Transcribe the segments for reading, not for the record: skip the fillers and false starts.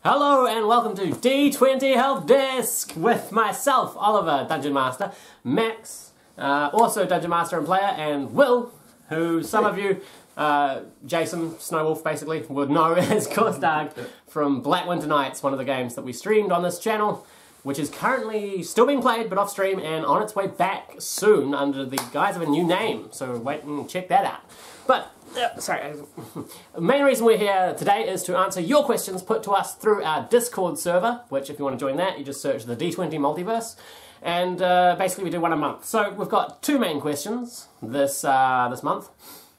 Hello and welcome to D20 Helpdesk with myself, Oliver, Dungeon Master, Max, also Dungeon Master and player, and Will, who some of you, Jason Snowwolf basically, would know as Korsdag from Black Winter Nights, one of the games that we streamed on this channel, which is currently still being played but off stream and on its way back soon under the guise of a new name, so wait and check that out. But sorry, the main reason we're here today is to answer your questions put to us through our Discord server, which if you want to join that, you just search the D20 Multiverse, and basically we do one a month. So we've got two main questions this month,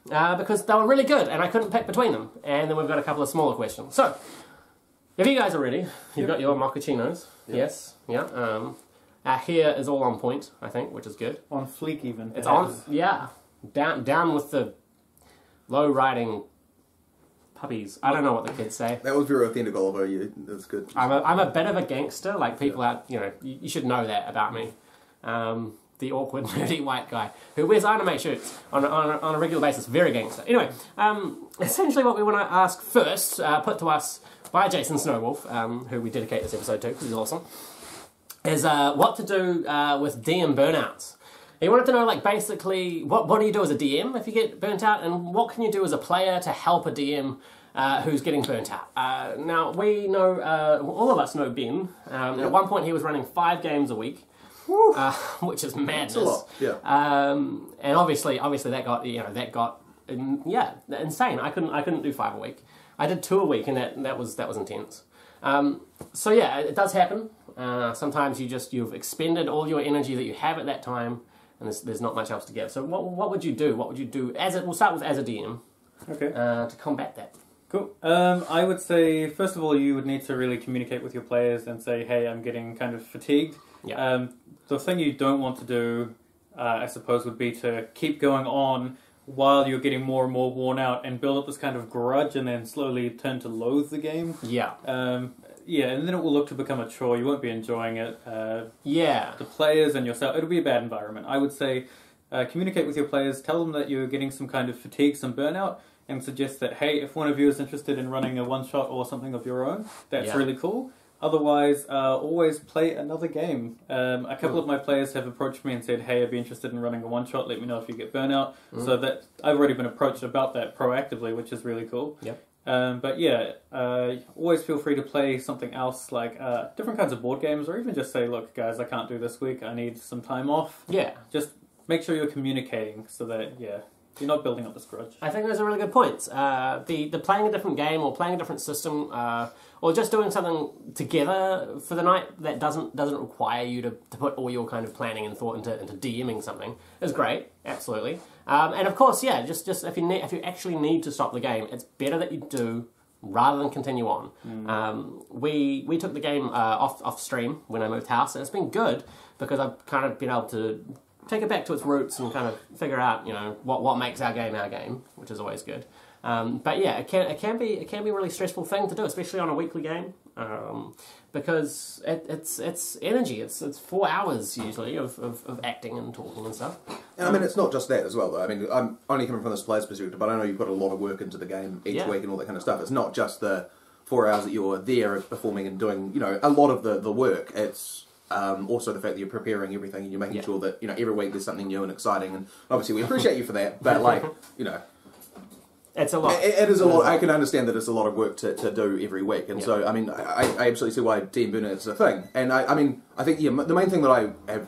because they were really good and I couldn't pick between them, and then we've got a couple of smaller questions. So, if you guys are ready, you've got your mochachinos, yes, yeah, our hair is all on point, I think, which is good. On fleek even. It's on, yeah, down with the low-riding puppies. I don't know what the kids say. That was very authentic, Oliver. That's good. I'm a bit of a gangster. Like people out, you know, you should know that about me. The awkward, nerdy white guy who wears anime shirts on a regular basis. Very gangster. Anyway, essentially what we want to ask first, put to us by Jason Snowwolf, who we dedicate this episode to because he's awesome, is what to do with DM burnouts. He wanted to know, like, basically, what do you do as a DM if you get burnt out, and what can you do as a player to help a DM who's getting burnt out? Now, we know, all of us know Ben. At one point, he was running 5 games a week, which is madness. That's a lot, yeah. And obviously, that got, yeah, insane. I couldn't do 5 a week. I did 2 a week, and that was intense. So yeah, it does happen. Sometimes you've expended all your energy that you have at that time, and there's not much else to give. So what would you do? What would you do we'll start with as a DM. Okay. To combat that. Cool. I would say first of all you would need to really communicate with your players and say, hey, I'm getting kind of fatigued. Yeah. The thing you don't want to do, I suppose, would be to keep going on while you're getting more and more worn out and build up this kind of grudge and then slowly turn to loathe the game. Yeah. Yeah, and then it will look to become a chore. You won't be enjoying it. Yeah. The players and yourself, it'll be a bad environment. I would say communicate with your players, tell them that you're getting some kind of fatigue, some burnout, and suggest that, hey, if one of you is interested in running a one-shot or something of your own, that's really cool. Otherwise, always play another game. A couple of my players have approached me and said, hey, I'd be interested in running a one-shot, let me know if you get burnout. So that I've already been approached about that proactively, which is really cool. Yep. But yeah, always feel free to play something else, like different kinds of board games, or even just say, look, guys, I can't do this week, I need some time off. Yeah. Just make sure you're communicating so that, yeah, you're not building up this grudge. I think those are really good points. The playing a different game or playing a different system, or just doing something together for the night that doesn't require you to put all your kind of planning and thought into DMing something is great, absolutely. And of course, yeah, just if you actually need to stop the game, it's better that you do rather than continue on. We took the game off stream when I moved house, and it's been good because I've kind of been able to take it back to its roots and kind of figure out, you know, what makes our game, which is always good. But yeah, it can be a really stressful thing to do, especially on a weekly game, because it's energy. It's 4 hours usually of acting and talking and stuff. And I mean, it's not just that as well, though. I mean, I'm only coming from this player's perspective, but I know you've put a lot of work into the game each week and all that kind of stuff. It's not just the 4 hours that you're there performing and doing, you know, a lot of the work. It's also the fact that you're preparing everything and you're making sure that, you know, every week there's something new and exciting, and obviously we appreciate you for that, but like, you know, it's a lot. It is a lot. I can understand that it's a lot of work to do every week, and so I mean, I absolutely see why DM burnout is a thing. And I mean, I think the main thing that I have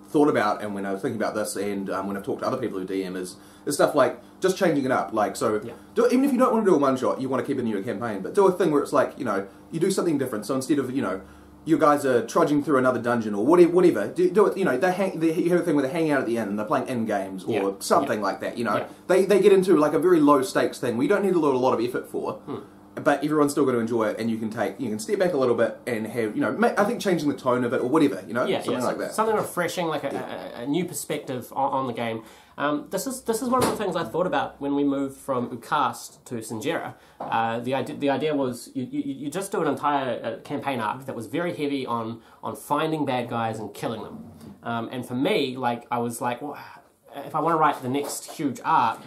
thought about, and when I was thinking about this, and when I've talked to other people who DM, is stuff like just changing it up. Like, so even if you don't want to do a one shot, you want to keep it in your campaign, but do a thing where it's like, you know, you do something different. So instead of, you know, you guys are trudging through another dungeon or whatever, do it, you know, you have a thing where they hang out at the end and they're playing in-games or something like that, you know. They get into like a very low-stakes thing where you don't need a lot of effort for, but everyone's still going to enjoy it, and you can step back a little bit and have, you know, I think changing the tone of it or whatever, you know, something like that. Something refreshing, like a new perspective on the game. This is one of the things I thought about when we moved from Ukast to Sinjera. The idea was you just do an entire campaign arc that was very heavy on finding bad guys and killing them. And for me, like, I was like, well, if I want to write the next huge arc,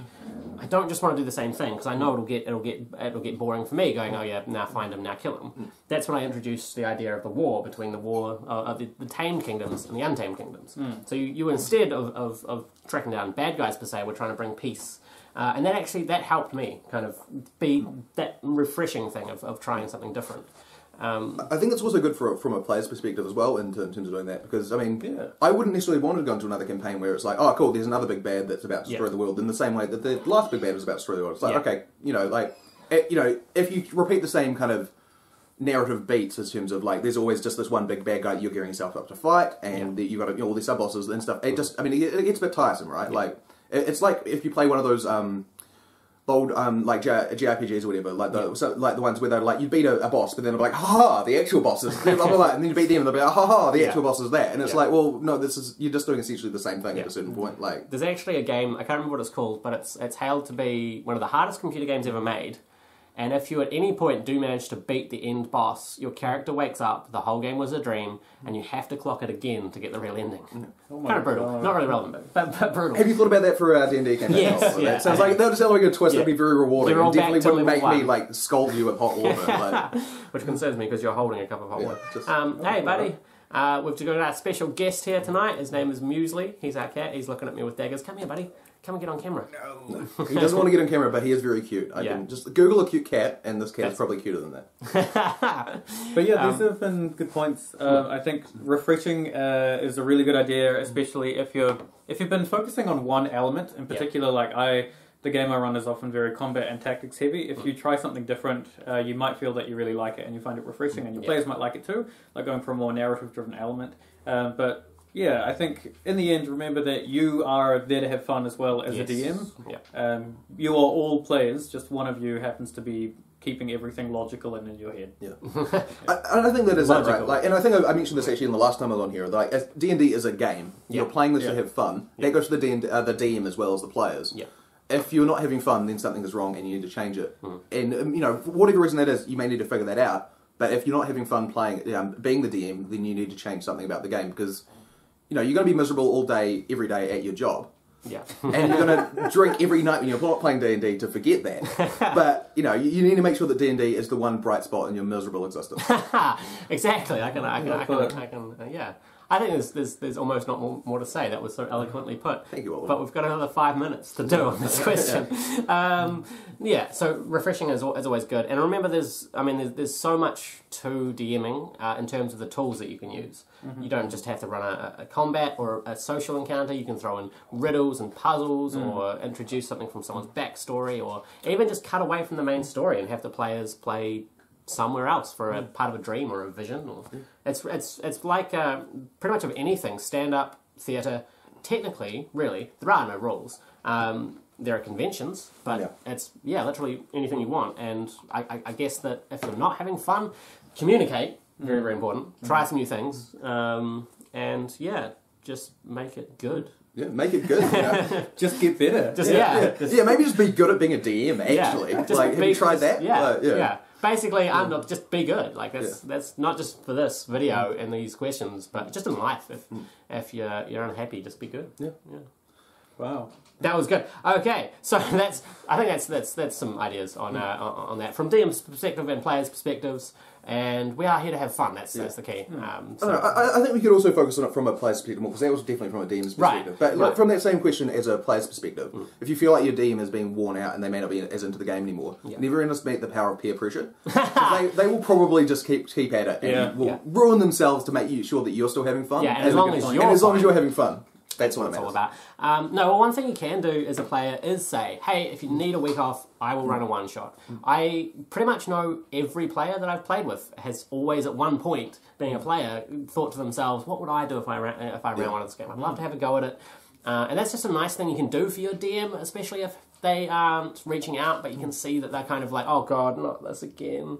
I don't just want to do the same thing because I know it'll get boring for me. Going, oh yeah, now find him, now kill him. That's when I introduced the idea of the war between the tamed kingdoms and the untamed kingdoms. So you instead of tracking down bad guys per se, were trying to bring peace. And that helped me kind of be that refreshing thing of trying something different. I think it's also good from a player's perspective as well in terms of doing that, because I mean, I wouldn't necessarily want to go into another campaign where it's like, oh cool, there's another big bad that's about to destroy the world, in the same way that the last big bad was about to destroy the world. It's like, okay, if you repeat the same kind of narrative beats in terms of like, there's always just this one big bad guy that you're gearing yourself up to fight, and you've got all these sub-bosses and stuff. It just, I mean, it gets a bit tiresome, right? Like, it's like if you play one of those old like JRPGs or whatever, like the ones where they're like, you beat a boss, but then they're like, ha, the actual boss is blah, blah, blah, and then you beat them and they'll be like, ha, the actual boss is that, and it's like, well, no, you're just doing essentially the same thing at a certain point. Like, there's actually a game, I can't remember what it's called, but it's hailed to be one of the hardest computer games ever made. And if you at any point do manage to beat the end boss, your character wakes up, the whole game was a dream, and you have to clock it again to get the real ending. Kind of brutal. God. Not really relevant, but brutal. Have you thought about that for a D&D campaign? Yes, yeah. Sounds like that would sound like a twist that'd be very rewarding. And definitely wouldn't make me like scold you with hot water. Like. Which concerns me because you're holding a cup of hot water. Hey, buddy. We've got our special guest here tonight. His name is Muesli. He's our cat. He's looking at me with daggers. Come here, buddy. Come and get on camera. No. He doesn't want to get on camera, but he is very cute. I can just Google a cute cat, and this cat is probably cuter than that. But yeah, these have been good points. I think refreshing is a really good idea, especially if you've been focusing on one element in particular. Like the game I run is often very combat and tactics heavy. If you try something different, you might feel that you really like it and you find it refreshing, and your players might like it too, like going for a more narrative-driven element. But yeah, I think in the end, remember that you are there to have fun as well as a DM. Yeah. You are all players, just one of you happens to be keeping everything logical and in your head. Yeah. I think that is that, right? Like, and I think I mentioned this actually in the last time I was on here. Like, D&D is a game. You're playing this to have fun. That goes to the DM as well as the players. Yeah. If you're not having fun, then something is wrong and you need to change it. And, for whatever reason that is, you may need to figure that out. But if you're not having fun playing, being the DM, then you need to change something about the game, because, you're going to be miserable all day, every day at your job. Yeah. And you're going to drink every night when you're not playing D&D to forget that. But, you need to make sure that D&D is the one bright spot in your miserable existence. Exactly. I can, yeah. I think there's almost not more to say. That was so eloquently put. Thank you, Olli. But we've got another 5 minutes to do on this question. So refreshing is always good. And remember, there's so much to DMing in terms of the tools that you can use. You don't just have to run a combat or a social encounter. You can throw in riddles and puzzles, or introduce something from someone's backstory, or even just cut away from the main story and have the players play somewhere else for a part of a dream or a vision. Or it's like pretty much of anything. Stand-up theatre, technically, really, there are no rules. There are conventions, but it's literally anything you want. And I guess that if you're not having fun, communicate. Very, very important. Try some new things. And just make it good. Yeah, make it good. Just get better. Maybe just be good at being a DM, actually. Have you tried that? Yeah. Basically, just be good. Like that's not just for this video and these questions, but just in life. If you're unhappy, just be good. Yeah. Wow. That was good. Okay, so I think that's some ideas on that from DM's perspective and players' perspectives. And we are here to have fun. That's the key. I think we could also focus on it from a player's perspective more, because that was definitely from a DM's perspective. But from that same question as a player's perspective, if you feel like your DM is being worn out and they may not be as into the game anymore, never underestimate the power of peer pressure. they will probably just keep at it and will ruin themselves to make sure that you're still having fun. Yeah, and as long as you're having fun. That's what it's all about. One thing you can do as a player is say, hey, if you need a week off, I will run a one-shot. I pretty much know every player that I've played with has always at one point, being a player, thought to themselves, what would I do if I ran one of this game? I'd love to have a go at it. And that's just a nice thing you can do for your DM, especially if they aren't reaching out, but you can see that they're kind of like, oh God, not this again.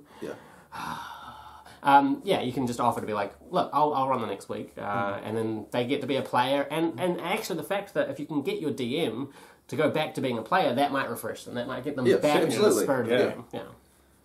You can just offer to be like, look, I'll run the next week, and then they get to be a player, and actually the fact that if you can get your DM to go back to being a player, that might refresh them, that might get them back into the spirit of the game.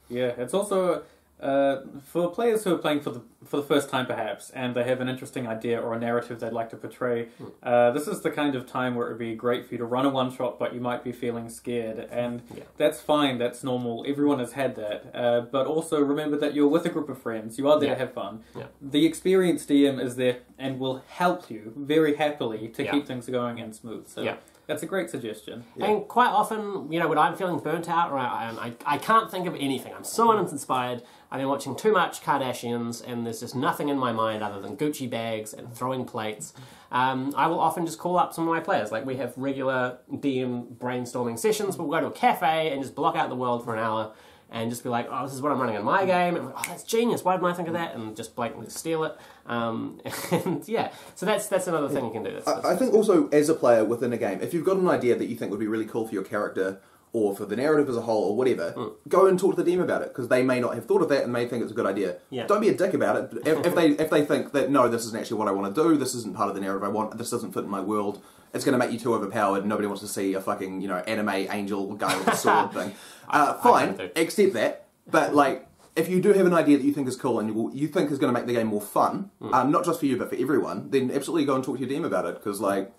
Yeah, it's also, For players who are playing for the first time, perhaps, and they have an interesting idea or a narrative they'd like to portray, this is the kind of time where it would be great for you to run a one-shot, but you might be feeling scared, and that's fine, that's normal, everyone has had that, but also remember that you're with a group of friends, you are there to have fun. The experienced DM is there and will help you very happily to keep things going and smooth, so that's a great suggestion. And quite often, you know, when I'm feeling burnt out, or I can't think of anything, I'm so uninspired, I've been watching too much Kardashians, and there's just nothing in my mind other than Gucci bags and throwing plates, I will often just call up some of my players. Like, we have regular DM brainstorming sessions, we'll go to a cafe and just block out the world for an hour, and just be like, oh, this is what I'm running in my game, and I'm like, oh, that's genius, why didn't I think of that, and just blatantly steal it, and yeah, so that's another thing you can do. I think also, as a player within a game, if you've got an idea that you think would be really cool for your character, or for the narrative as a whole, or whatever, go and talk to the DM about it, because they may not have thought of that and may think it's a good idea. Don't be a dick about it. If they think that, no, this isn't actually what I want to do, this isn't part of the narrative I want, this doesn't fit in my world, it's going to make you too overpowered, nobody wants to see a fucking, you know, anime angel guy with a sword thing. Fine, accept that, but like, if you do have an idea that you think is cool and you think is going to make the game more fun, not just for you but for everyone, then absolutely go and talk to your DM about it, because, like,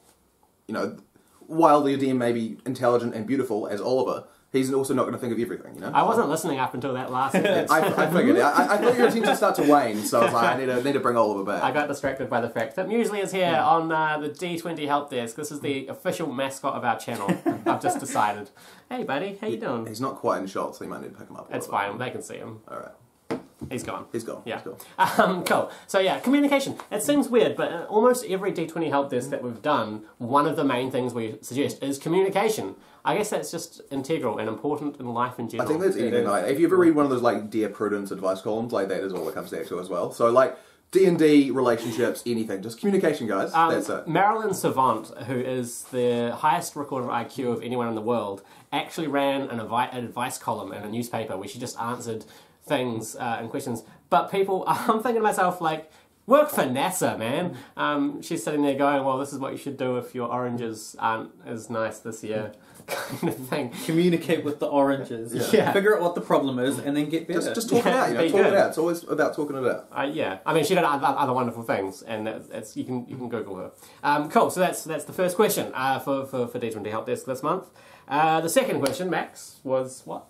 you know, while the DM may be intelligent and beautiful as Oliver, he's also not going to think of everything, you know? I wasn't listening up until that last sentence. I figured it. I thought your attention started to wane, so I was like, I need to bring Oliver back. I got distracted by the fact that Muesli is here on the D20 Helpdesk. This is the official mascot of our channel. I've just decided. Hey, buddy, how you doing? He's not quite in shot, so you might need to pick him up. It's fine, they can see him. All right. He's gone. He's gone. Yeah. He's gone. Cool. So yeah, communication. It seems weird, but almost every D20 Helpdesk that we've done, one of the main things we suggest is communication. I guess that's just integral and important in life in general. I think that's anything like, if you ever read one of those, like, Dear Prudence advice columns, like, that is all it comes down to as well. So, like, D&D, relationships, anything. Just communication, guys. That's it. Marilyn Savant, who is the highest recorded IQ of anyone in the world, actually ran an advice column in a newspaper where she just answered things and questions. But people, I'm thinking to myself, like, work for NASA, man. She's sitting there going, well, this is what you should do if your oranges aren't as nice this year, kind of thing. Communicate with the oranges. Figure out what the problem is, and then get better. Just talk it out, you know, talk it out. It's always about talking it out. Yeah, I mean, she did other wonderful things, and it's you can Google her. Cool, so that's the first question for D20 Helpdesk this month. The second question, Max, was what?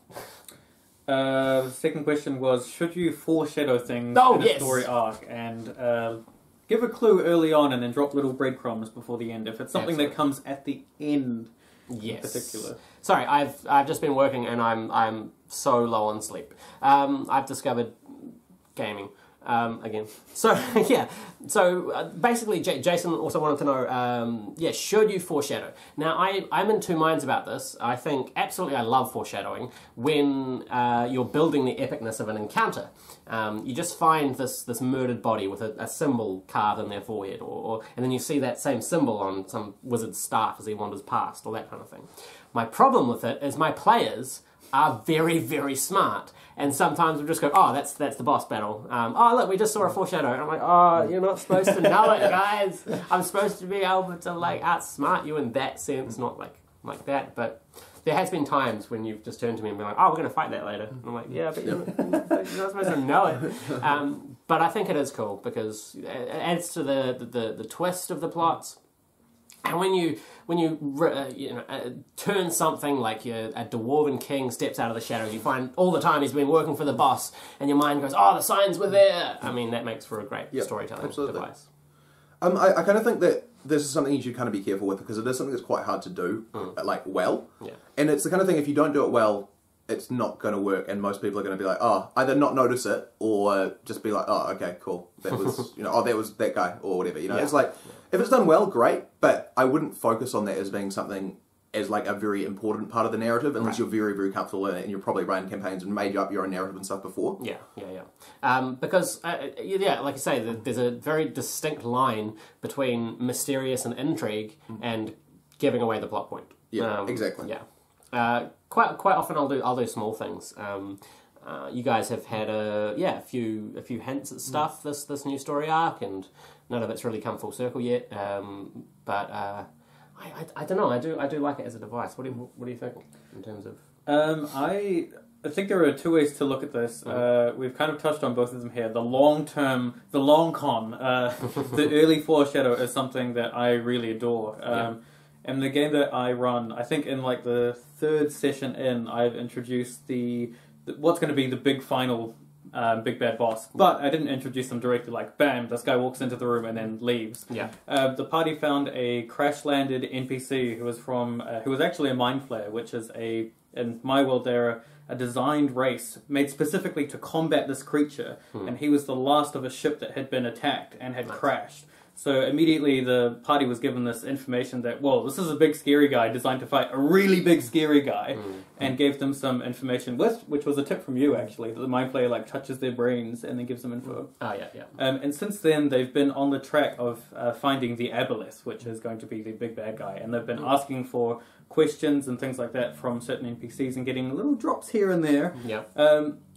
The second question was, should you foreshadow things in a story arc, and give a clue early on and then drop little breadcrumbs before the end, if it's something that comes at the end in particular. Sorry, I've just been working and I'm so low on sleep. I've discovered gaming again. So yeah, so basically Jason also wanted to know, should you foreshadow? Now I'm in two minds about this. I think absolutely I love foreshadowing when you're building the epicness of an encounter. You just find this murdered body with a symbol carved in their forehead, and then you see that same symbol on some wizard's staff as he wanders past, or that kind of thing. My problem with it is my players are very, very smart, and sometimes we just go, oh, that's the boss battle. Oh, look, we just saw a foreshadow, and I'm like, oh, you're not supposed to know it, guys. I'm supposed to be able to, like, outsmart you in that sense, not like that, but there has been times when you've just turned to me and been like, oh, we're going to fight that later. And I'm like, yeah, but you're not supposed to know it. But I think it is cool, because it adds to the twist of the plots. And when you turn something like a dwarven king steps out of the shadows, you find all the time he's been working for the boss, and your mind goes, oh, the signs were there. I mean, that makes for a great storytelling device. I kind of think that this is something you should kind of be careful with, because it is something that's quite hard to do, like, well. Yeah. And it's the kind of thing, if you don't do it well, it's not going to work, and most people are going to be like, oh, either not notice it, or just be like, oh, okay, cool. That was, oh, that was that guy, or whatever, you know. It's like, if it's done well, great, but I wouldn't focus on that as being something as, like, a very important part of the narrative, unless you're very, very comfortable in it, and you've probably run campaigns and made up your own narrative and stuff before. Because, like you say, there's a very distinct line between mysterious and intrigue and giving away the plot point. Yeah, exactly. Yeah. Quite often I'll do small things. You guys have had a few hints at stuff this new story arc, and none of it's really come full circle yet. But I don't know. I do like it as a device. What do you think in terms of? I think there are two ways to look at this. We've kind of touched on both of them here. The long term, the long con, the early foreshadow is something that I really adore. And the game that I run, I think in like the third session in, I've introduced what's going to be the big final big bad boss. But I didn't introduce them directly like, bam, this guy walks into the room and then leaves. Yeah. The party found a crash-landed NPC who was actually a mind flayer, which is in my world they're a designed race made specifically to combat this creature. And he was the last of a ship that had been attacked and had crashed. So immediately the party was given this information that, whoa, this is a big scary guy designed to fight a really big scary guy, and gave them some information, which was a tip from you actually, that the mind player like touches their brains and then gives them info. Oh yeah, yeah. And since then they've been on the track of finding the Aboleth, which is going to be the big bad guy, and they've been asking for questions and things like that from certain NPCs and getting little drops here and there. Yeah.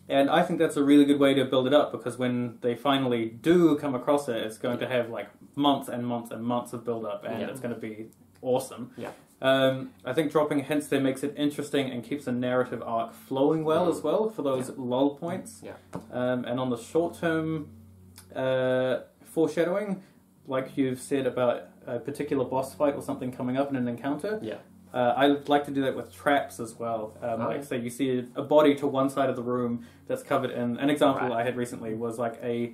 And I think that's a really good way to build it up, because when they finally do come across it, it's going to have like months and months and months of build up, and it's going to be awesome. Yeah. I think dropping hints there makes it interesting and keeps the narrative arc flowing well as well for those lull points. Yeah. And on the short term foreshadowing, like you've said about a particular boss fight or something coming up in an encounter. Yeah. I like to do that with traps as well. Like, say you see a body to one side of the room that's covered in... An example I had recently was like a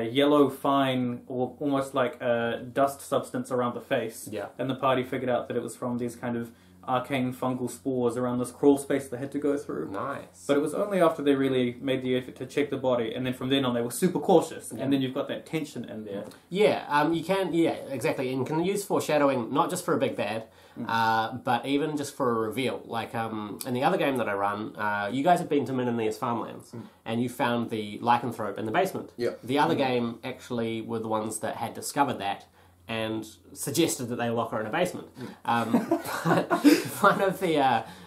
yellow fine, or almost like a dust substance around the face. Yeah. And the party figured out that it was from these kind of arcane fungal spores around this crawl space they had to go through. Nice. But it was only after they really made the effort to check the body, and then from then on they were super cautious, and then you've got that tension in there. Yeah, you can, exactly, and can use foreshadowing not just for a big bad, but even just for a reveal. Like, in the other game that I run, you guys have been to Minania's Farmlands, and you found the lycanthrope in the basement. Yeah. The other game actually were the ones that had discovered that, and suggested that they lock her in a basement. But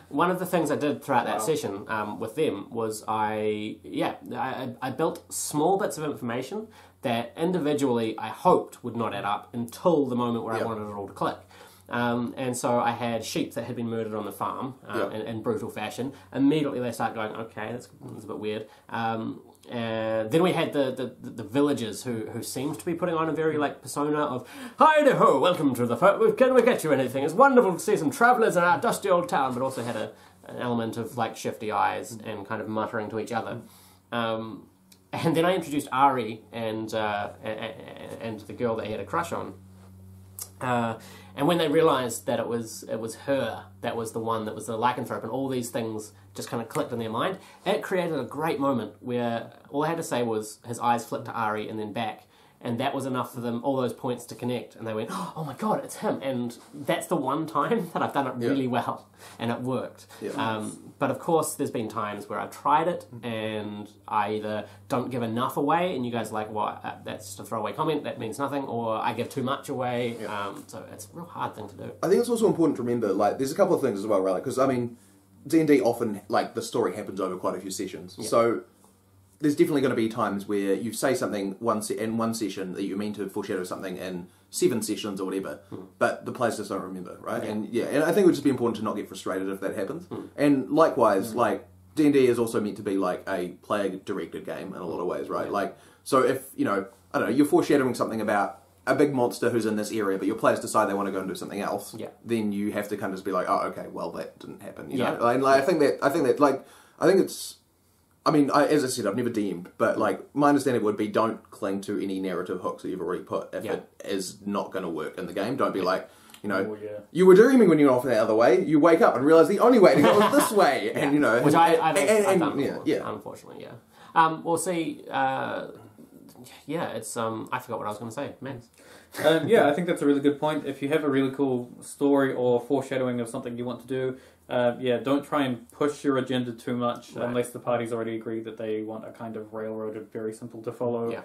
one of the things I did throughout that session with them was I built small bits of information that individually I hoped would not add up until the moment where I wanted it all to click. And so I had sheep that had been murdered on the farm in brutal fashion. Immediately they start going, okay, that's a bit weird. Then we had the villagers who seemed to be putting on a very like persona of, hi-de-ho, welcome to the can we get you anything? It's wonderful to see some travellers in our dusty old town, but also had an element of like shifty eyes and kind of muttering to each other. And then I introduced Ari and the girl that he had a crush on. And when they realised that it was her that was the one that was the lycanthrope, and all these things just kind of clicked in their mind, it created a great moment where all I had to say was his eyes flipped to Ari and then back, and that was enough for them, all those points to connect, and they went, oh my god, it's him. And that's the one time that I've done it really well, and it worked. But of course there's been times where I've tried it and I either don't give enough away and you guys are like, well, that's just a throwaway comment, that means nothing, or I give too much away. So it's a real hard thing to do. I think it's also important to remember, like, there's a couple of things as well, right? Because, I mean, D&D often, like, the story happens over quite a few sessions. So there's definitely going to be times where you say something in one session that you mean to foreshadow something in 7 sessions or whatever, but the players just don't remember, right? And I think it would just be important to not get frustrated if that happens. And likewise, like, D&D is also meant to be like a player-directed game in a lot of ways, right? Like, so if, I don't know, you're foreshadowing something about a big monster who's in this area, but your players decide they want to go and do something else, then you have to kind of just be like, oh, okay, well, that didn't happen, you know? Like, I think it's... I mean, as I said, I've never DM'd, but like my understanding would be don't cling to any narrative hooks that you've already put if it is not going to work in the game. Don't be like, you were dreaming when you went off the other way. You wake up and realise the only way to go is this way, and which I've done before, unfortunately, we'll see. It's I forgot what I was going to say, Max. I think that's a really good point. If you have a really cool story or foreshadowing of something you want to do, don't try and push your agenda too much unless the party's already agreed that they want a kind of railroaded, very simple to follow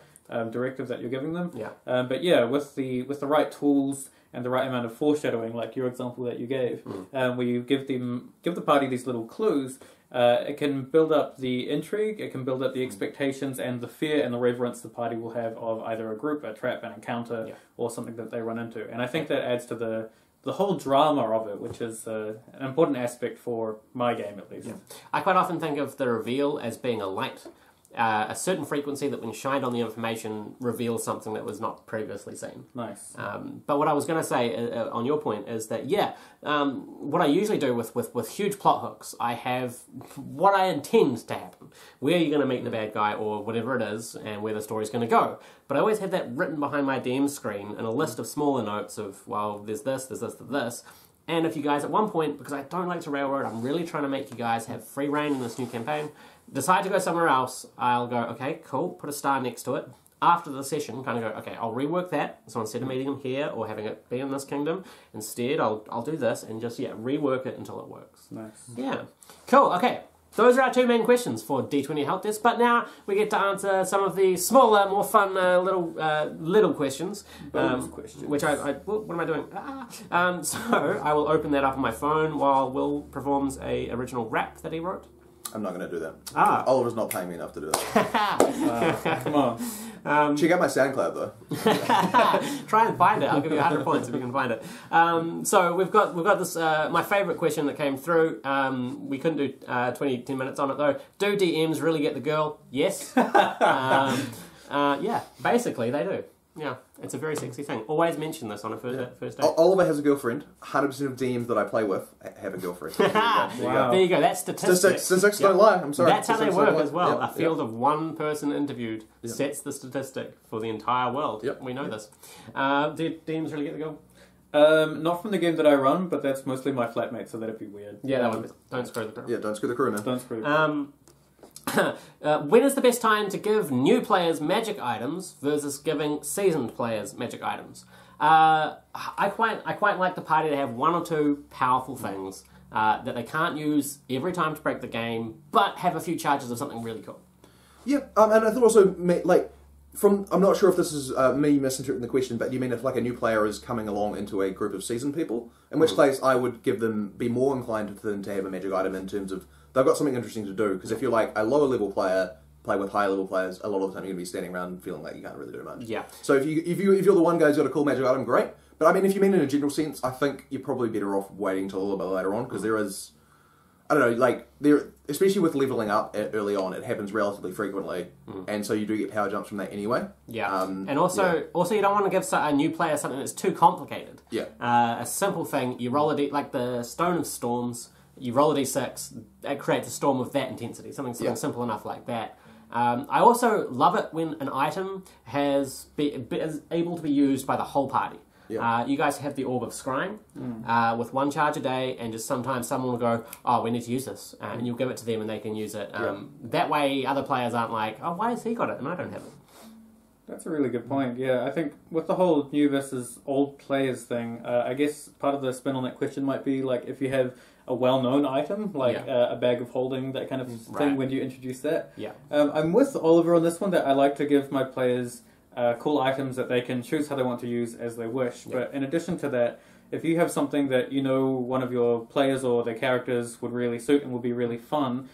directive that you're giving them. With the right tools and the right amount of foreshadowing, like your example that you gave, where you give the party these little clues, it can build up the intrigue, it can build up the expectations and the fear and the reverence the party will have of either a group, a trap, an encounter, or something that they run into. And I think that adds to the the whole drama of it, which is an important aspect for my game at least. Yeah. I quite often think of the reveal as being a light. A certain frequency that when shined on the information reveals something that was not previously seen. Nice. But what I was going to say on your point is that, what I usually do with huge plot hooks, I have what I intend to happen, where you're going to meet the bad guy or whatever it is, and where the story's going to go. But I always have that written behind my DM screen in a list of smaller notes of, well, there's this, there's this, there's this. And if you guys at one point, because I don't like to railroad, I'm really trying to make you guys have free reign in this new campaign, decide to go somewhere else, I'll go, okay, cool, put a star next to it. After the session, kind of go, okay, I'll rework that. So instead of meeting them here or having it be in this kingdom, instead I'll do this and just, rework it until it works. Nice. Yeah. Cool, okay. Those are our two main questions for D20 Helpdesk, but now we get to answer some of the smaller, more fun little questions. Questions. Which what am I doing? So I will open that up on my phone while Will performs a original rap that he wrote. I'm not going to do that. Oliver's not paying me enough to do that. Come on. Check out my SoundCloud though. Try and find it. I'll give you 100 points if you can find it. So we've got this my favourite question that came through. We couldn't do 10 minutes on it though. Do DMs really get the girl? Yes. Yeah, basically they do. Yeah, it's a very sexy thing. Always mention this on a first date. Oliver has a girlfriend. 100% of DMs that I play with have a girlfriend. Wow. There you go. That's statistics. Statistics don't lie. I'm sorry. That's how they work as well. A field of one person interviewed sets the statistic for the entire world. Yep. We know this. Do DMs really get the girl? Not from the game that I run, but that's mostly my flatmate, so that'd be weird. Yeah, that would. Don't screw the crew. Yeah, don't screw the crew, man. Don't screw the crew. When is the best time to give new players magic items versus giving seasoned players magic items? I quite like the party to have one or two powerful things that they can't use every time to break the game, but have a few charges of something really cool. Yeah, and I thought also, I'm not sure if this is me misinterpreting the question, but you mean if like a new player is coming along into a group of seasoned people, in which case I would be more inclined to them to have a magic item in terms of they've got something interesting to do, because if you're like a lower level player, play with higher level players, a lot of the time you're going to be standing around feeling like you can't really do much. Yeah. So if you're the one guy who's got a cool magic item, great. But I mean, if you mean in a general sense, I think you're probably better off waiting until a little bit later on, because there is, I don't know, especially with leveling up early on, it happens relatively frequently, and so you do get power jumps from that anyway. Yeah, and also you don't want to give a new player something that's too complicated. Yeah. A simple thing, you roll like the Stone of Storms. You roll a d6, it creates a storm of that intensity, something simple enough like that. I also love it when an item is able to be used by the whole party. Yeah. You guys have the Orb of Scrying with one charge a day, and just sometimes someone will go, oh, we need to use this, and you'll give it to them and they can use it. That way other players aren't like, oh, why has he got it and I don't have it? That's a really good point. Yeah, I think with the whole new versus old players thing, I guess part of the spin on that question might be like if you have a well-known item, like a bag of holding, that kind of thing, when you introduce that. Yeah. I'm with Oliver on this one, that I like to give my players cool items that they can choose how they want to use as they wish. Yeah. But in addition to that, if you have something that you know one of your players or their characters would really suit and would be really fun,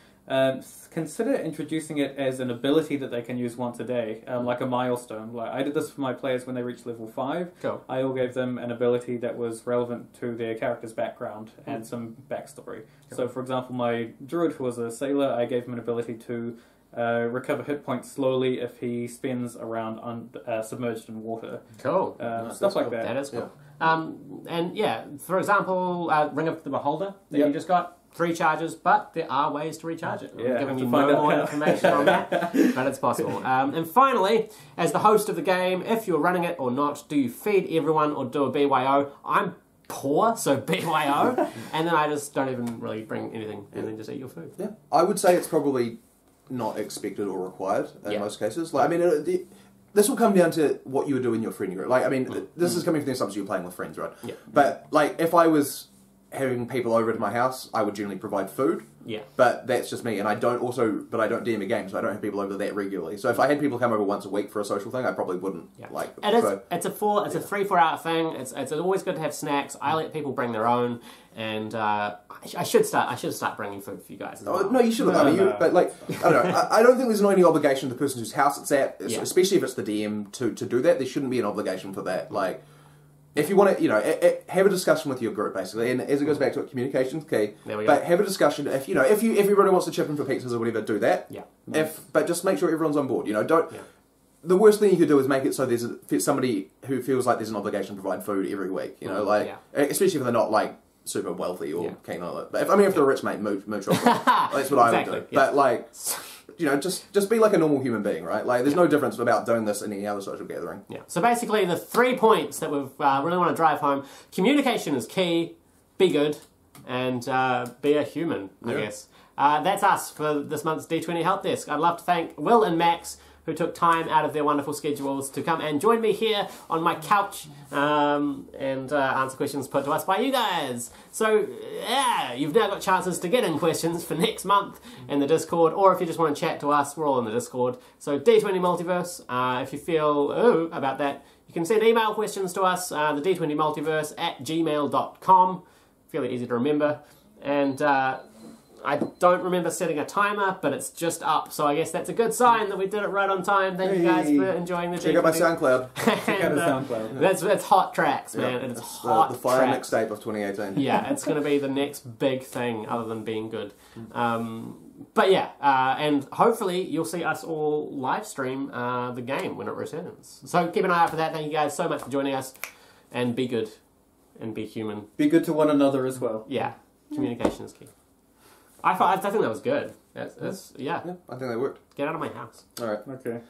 consider introducing it as an ability that they can use once a day, like a milestone. Like I did this for my players when they reached level 5. Cool. I all gave them an ability that was relevant to their character's background and some backstory. Cool. So, for example, my druid, who was a sailor, I gave him an ability to recover hit points slowly if he spends a round submerged in water. Cool. Stuff like that. That is cool. Yeah. For example, Ring of the Beholder that you just got. 3 charges, but there are ways to recharge it. I'm giving you no more information on that, but it's possible. And finally, as the host of the game, if you're running it or not, do you feed everyone or do a BYO? I'm poor, so BYO, and then I just don't even really bring anything and then just eat your food. Yeah, I would say it's probably not expected or required in most cases. Like, I mean, this will come down to what you would do in your friend group. Like, I mean, this is coming from the assumption you're playing with friends, right? Yeah. But like, if I was having people over to my house, I would generally provide food. Yeah. But that's just me, and I don't DM a game, so I don't have people over that regularly. So if I had people come over once a week for a social thing, I probably wouldn't. Yeah. Like it is. It's a 3-4 hour thing. It's always good to have snacks. I let people bring their own, and I should start bringing food for you guys as well. No, you shouldn't. But like, I don't know. I don't think there's any obligation to the person whose house it's at, especially if it's the DM to do that. There shouldn't be an obligation for that. Like, If you want to, have a discussion with your group basically, and as it goes back to it, communication's key. There we go. But have a discussion. If everybody wants to chip in for pizzas or whatever, do that. Yeah. But just make sure everyone's on board. Don't. Yeah. The worst thing you could do is make it so there's somebody who feels like there's an obligation to provide food every week. Especially if they're not like super wealthy or keen on it. But if they're a rich mate, mooch off. That's what I would do. Yeah. But just be like a normal human being, right? Like, there's no difference about doing this in any other social gathering. Yeah. So basically, the 3 points that we really want to drive home: communication is key, be good, and be a human. I guess that's us for this month's D20 Help Desk. I'd love to thank Will and Max, who took time out of their wonderful schedules to come and join me here on my couch and answer questions put to us by you guys. So, yeah, you've now got chances to get in questions for next month in the Discord, or if you just want to chat to us, we're all in the Discord. So, D20 Multiverse, if you feel about that, you can send email questions to us, the D20multiverse@gmail.com. Fairly easy to remember. And I don't remember setting a timer, but it's just up, so I guess that's a good sign that we did it right on time. Thank you guys for enjoying the Check out my SoundCloud. Check out the SoundCloud. That's hot tracks, man. It's hot the fire tracks. mixtape of 2018. Yeah, it's going to be the next big thing other than being good. But yeah, and hopefully you'll see us all live stream the game when it returns. So keep an eye out for that. Thank you guys so much for joining us, and be good and be human. Be good to one another as well. Yeah, communication is key. I think that was good. That's yeah. I think that worked. Get out of my house. All right. Okay.